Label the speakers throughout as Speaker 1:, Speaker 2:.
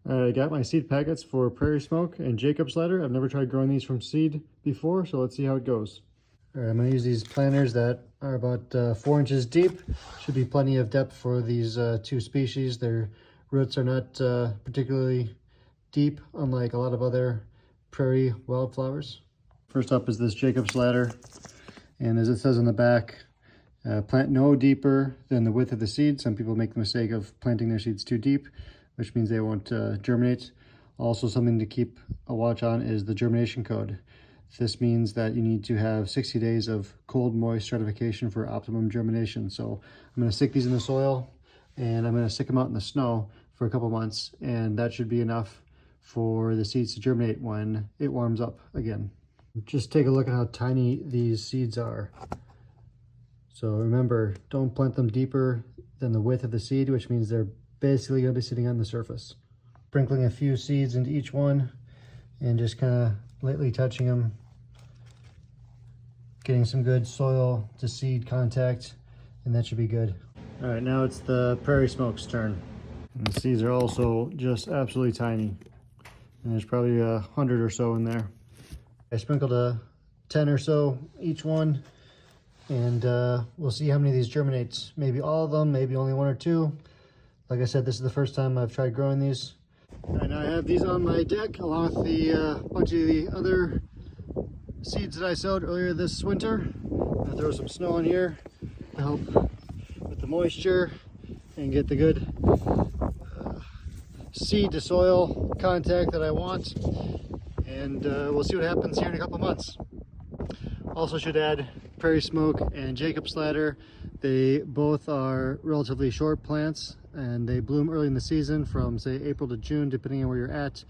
Speaker 1: I got my seed packets for Prairie Smoke and Jacob's Ladder. I've never tried growing these from seed before, so let's see how it goes. All right, I'm gonna use these planters that are about 4 inches deep. Should be plenty of depth for these two species. Their roots are not particularly deep, unlike a lot of other prairie wildflowers. First up is this Jacob's Ladder, and as it says on the back, plant no deeper than the width of the seed. Some people make the mistake of planting their seeds too deep, which means they won't germinate. Also, something to keep a watch on is the germination code. This means that you need to have 60 days of cold, moist stratification for optimum germination. So I'm going to stick these in the soil, and I'm going to stick them out in the snow for a couple months, and that should be enough for the seeds to germinate when it warms up again. Just take a look at how tiny these seeds are. So remember, don't plant them deeper than the width of the seed, which means they're basically going to be sitting on the surface. Sprinkling a few seeds into each one and just kind of lightly touching them, getting some good soil to seed contact, and that should be good. All right, now it's the Prairie Smoke's turn. And the seeds are also just absolutely tiny, and there's probably 100 or so in there. I sprinkled 10 or so each one, and we'll see how many of these germinates. Maybe all of them, maybe only 1 or 2. Like I said, this is the first time I've tried growing these. And I have these on my deck along with the bunch of the other seeds that I sowed earlier this winter. I'll throw some snow in here to help with the moisture and get the good seed to soil contact that I want. And we'll see what happens here in a couple months. Also should add Prairie Smoke and Jacob's Ladder. They both are relatively short plants, and they bloom early in the season from, say, April to June, depending on where you're at.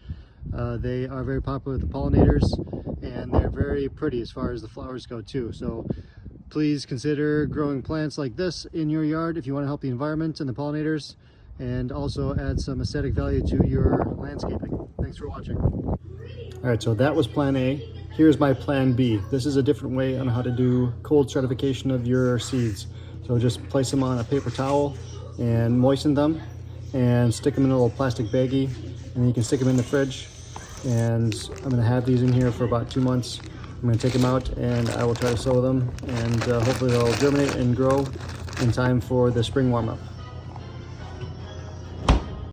Speaker 1: They are very popular with the pollinators, and they're very pretty as far as the flowers go too. So please consider growing plants like this in your yard if you want to help the environment and the pollinators, and also add some aesthetic value to your landscaping. Thanks for watching. All right, so that was plan A. Here's my plan B. This is a different way on how to do cold stratification of your seeds. So just place them on a paper towel and moisten them and stick them in a little plastic baggie, and then you can stick them in the fridge. And I'm gonna have these in here for about 2 months. I'm gonna take them out and I will try to sow them, and hopefully they'll germinate and grow in time for the spring warm up.